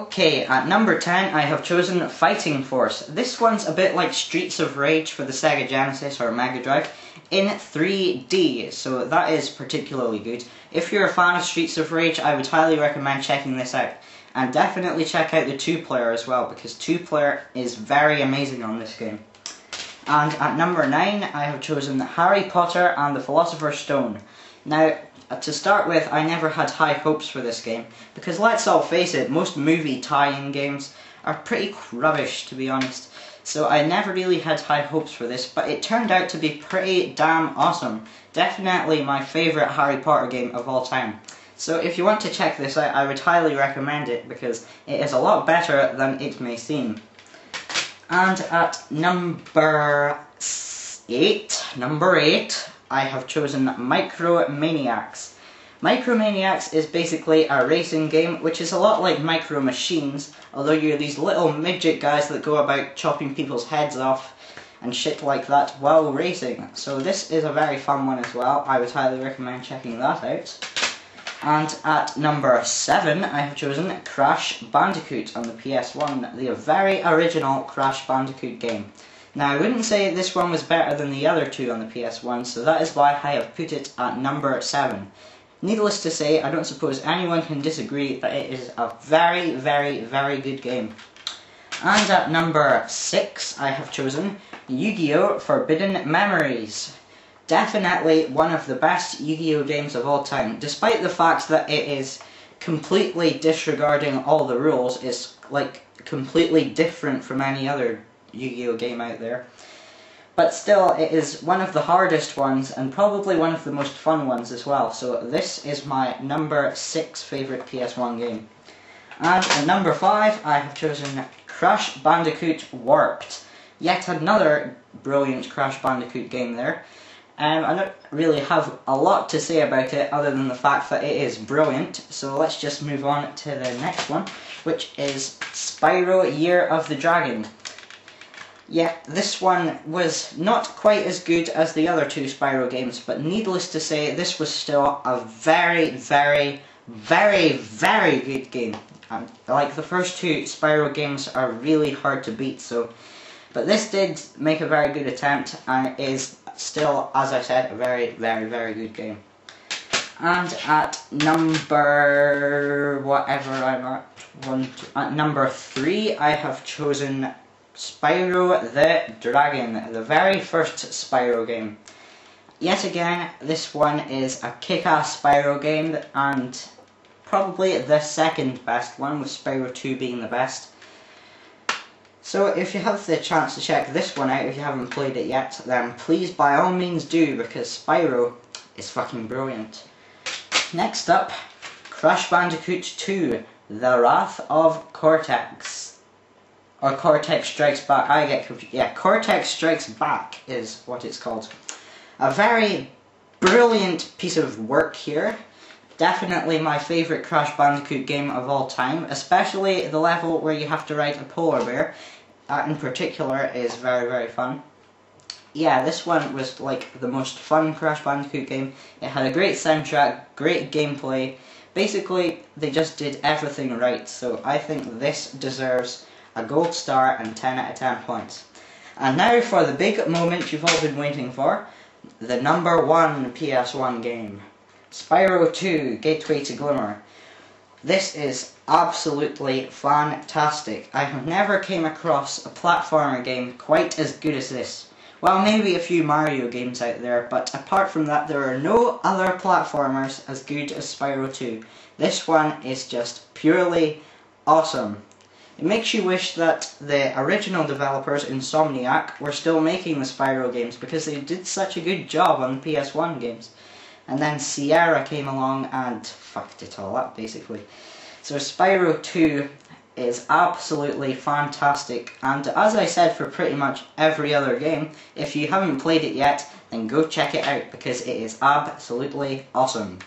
Okay, at number 10 I have chosen Fighting Force. This one's a bit like Streets of Rage for the Sega Genesis or Mega Drive in 3D, so that is particularly good. If you're a fan of Streets of Rage, I would highly recommend checking this out. And definitely check out the 2-player as well, because 2-player is very amazing on this game. And at number 9 I have chosen Harry Potter and the Philosopher's Stone. Now, to start with, I never had high hopes for this game, because let's all face it, most movie tie-in games are pretty rubbish, to be honest. So I never really had high hopes for this, but it turned out to be pretty damn awesome. Definitely my favourite Harry Potter game of all time. So if you want to check this out, I would highly recommend it, because it is a lot better than it may seem. And at number 8, I have chosen Micromaniacs. Micromaniacs is basically a racing game, which is a lot like Micro Machines, although you're these little midget guys that go about chopping people's heads off and shit like that while racing. So this is a very fun one as well. I would highly recommend checking that out. And at number 7, I have chosen Crash Bandicoot on the PS1, the very original Crash Bandicoot game. Now, I wouldn't say this one was better than the other two on the PS1, so that is why I have put it at number 7. Needless to say, I don't suppose anyone can disagree that it is a very, very, very good game. And at number 6, I have chosen Yu-Gi-Oh! Forbidden Memories. Definitely one of the best Yu-Gi-Oh! Games of all time, despite the fact that it is completely disregarding all the rules. It's like completely different from any other Yu-Gi-Oh! Game out there. But still, it is one of the hardest ones, and probably one of the most fun ones as well. So this is my number 6 favourite PS1 game. And at number 5, I have chosen Crash Bandicoot Warped. Yet another brilliant Crash Bandicoot game there. I don't really have a lot to say about it other than the fact that it is brilliant, so let's just move on to the next one, which is Spyro Year of the Dragon. Yeah, this one was not quite as good as the other two Spyro games, but needless to say, this was still a very, very, very, very good game. Like, the first two Spyro games are really hard to beat, but this did make a very good attempt, and is still, as I said, a very, very, very good game. And at number whatever I'm at, number 3, I have chosen Spyro the Dragon, the very first Spyro game. Yet again, this one is a kick-ass Spyro game, and probably the second best one, with Spyro 2 being the best. So if you have the chance to check this one out, if you haven't played it yet, then please by all means do, because Spyro is fucking brilliant. Next up, Crash Bandicoot 2, The Wrath of Cortex. Or Cortex Strikes Back, I get confused. Yeah, Cortex Strikes Back is what it's called. A very brilliant piece of work here. Definitely my favourite Crash Bandicoot game of all time, especially the level where you have to ride a polar bear. That in particular is very, very fun. Yeah, this one was like the most fun Crash Bandicoot game. It had a great soundtrack, great gameplay. Basically, they just did everything right, so I think this deserves a gold star and 10 out of 10 points. And now for the big moment you've all been waiting for, the number 1 PS1 game. Spyro 2, Gateway to Glimmer. This is absolutely fantastic. I have never came across a platformer game quite as good as this. Well, maybe a few Mario games out there, but apart from that, there are no other platformers as good as Spyro 2. This one is just purely awesome. It makes you wish that the original developers, Insomniac, were still making the Spyro games, because they did such a good job on the PS1 games. And then Sierra came along and fucked it all up, basically. So Spyro 2 is absolutely fantastic, and as I said for pretty much every other game, if you haven't played it yet, then go check it out, because it is absolutely awesome.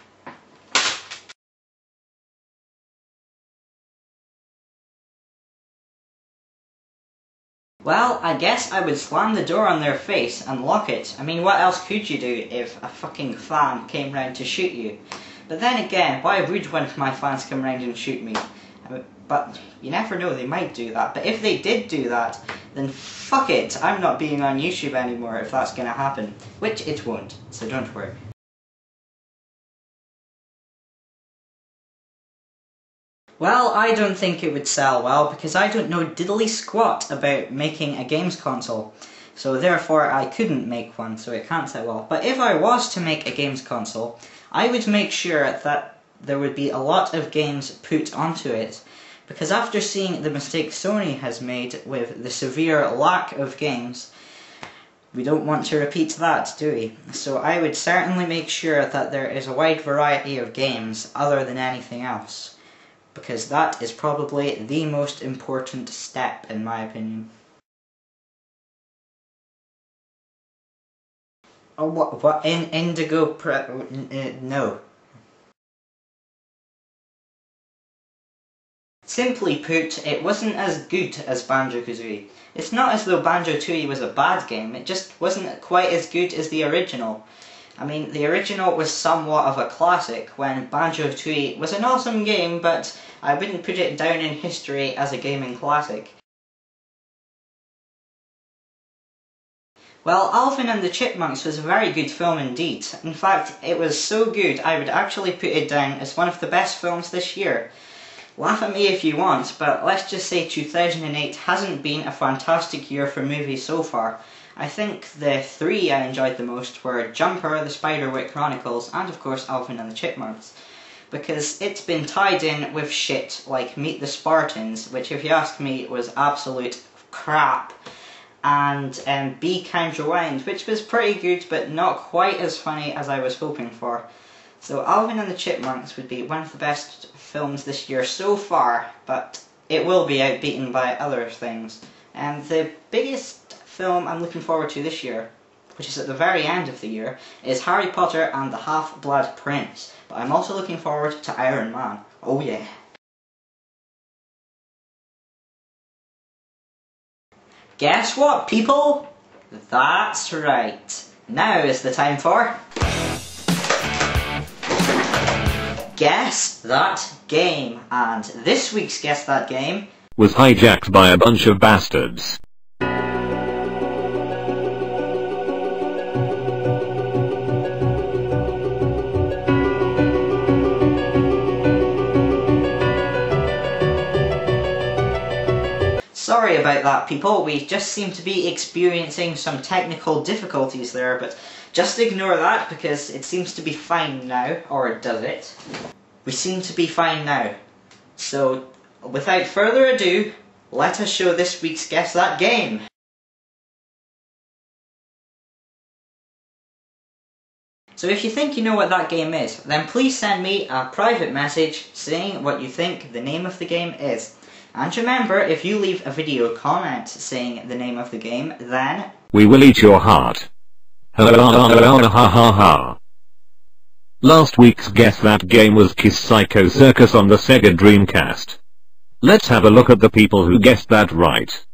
Well, I guess I would slam the door on their face and lock it. I mean, what else could you do if a fucking fan came round to shoot you? But then again, why would one of my fans come round and shoot me? But you never know, they might do that. But if they did do that, then fuck it, I'm not being on YouTube anymore if that's going to happen. Which it won't, so don't worry. Well, I don't think it would sell well because I don't know diddly squat about making a games console. So therefore I couldn't make one, so it can't sell well. But if I was to make a games console, I would make sure that there would be a lot of games put onto it. Because after seeing the mistake Sony has made with the severe lack of games, we don't want to repeat that, do we? So I would certainly make sure that there is a wide variety of games other than anything else. Because that is probably the most important step, in my opinion. Oh, what? Indigo no. Simply put, it wasn't as good as Banjo-Kazooie. It's not as though Banjo-Tooie was a bad game, it just wasn't quite as good as the original. I mean, the original was somewhat of a classic, when Banjo-Tooie was an awesome game, but I wouldn't put it down in history as a gaming classic. Well, Alvin and the Chipmunks was a very good film indeed. In fact, it was so good I would actually put it down as one of the best films this year. Laugh at me if you want, but let's just say 2008 hasn't been a fantastic year for movies so far. I think the three I enjoyed the most were Jumper, The Spiderwick Chronicles, and of course Alvin and the Chipmunks. Because it's been tied in with shit like Meet the Spartans, which if you ask me was absolute crap, and Be Kind Rewind, which was pretty good but not quite as funny as I was hoping for. So Alvin and the Chipmunks would be one of the best films this year so far, but it will be outbeaten by other things. And the biggest film I'm looking forward to this year, which is at the very end of the year, is Harry Potter and the Half-Blood Prince. But I'm also looking forward to Iron Man. Oh yeah. Guess what, people? That's right. Now is the time for... Guess That Game. And this week's Guess That Game was hijacked by a bunch of bastards. Sorry about that, people. We just seem to be experiencing some technical difficulties there, but just ignore that because it seems to be fine now, or does it? We seem to be fine now. So, without further ado, let us show this week's Guess That Game. So if you think you know what that game is, then please send me a private message saying what you think the name of the game is. And remember, if you leave a video comment saying the name of the game, then... we will eat your heart. Ha ha ha ha. Last week's Guess That Game was Kiss Psycho Circus on the Sega Dreamcast. Let's have a look at the people who guessed that right.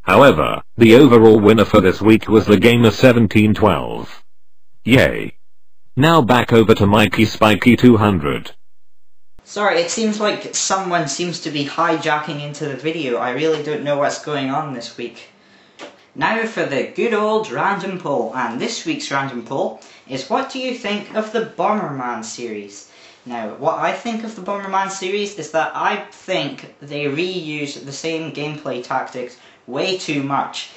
However, the overall winner for this week was the Gamer 1712. Yay. Now back over to Mikey Spiky 200. Sorry, it seems like someone seems to be hijacking into the video. I really don't know what's going on this week. Now for the good old random poll, and this week's random poll is what do you think of the Bomberman series? Now, what I think of the Bomberman series is that I think they reuse the same gameplay tactics way too much.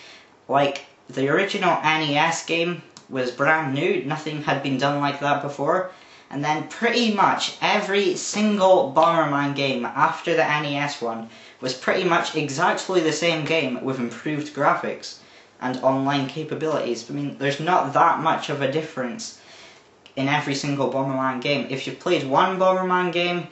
Like, the original NES game was brand new, nothing had been done like that before, and then pretty much every single Bomberman game after the NES one was pretty much exactly the same game with improved graphics and online capabilities. I mean, there's not that much of a difference in every single Bomberman game. If you've played one Bomberman game,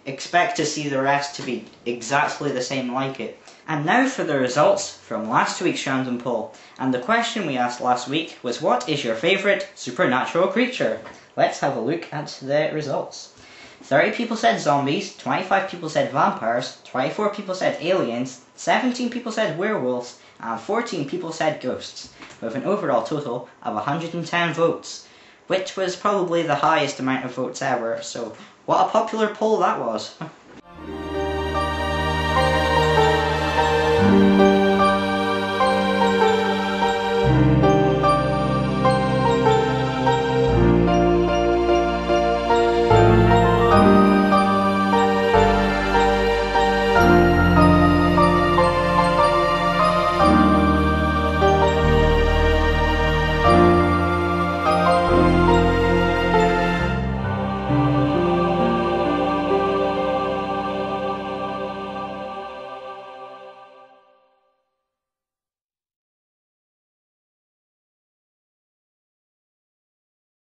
expect to see the rest to be exactly the same like it. And now for the results from last week's random poll. And the question we asked last week was, what is your favourite supernatural creature? let's have a look at the results. 30 people said zombies, 25 people said vampires, 24 people said aliens, 17 people said werewolves, and 14 people said ghosts, with an overall total of 110 votes, which was probably the highest amount of votes ever, so what a popular poll that was.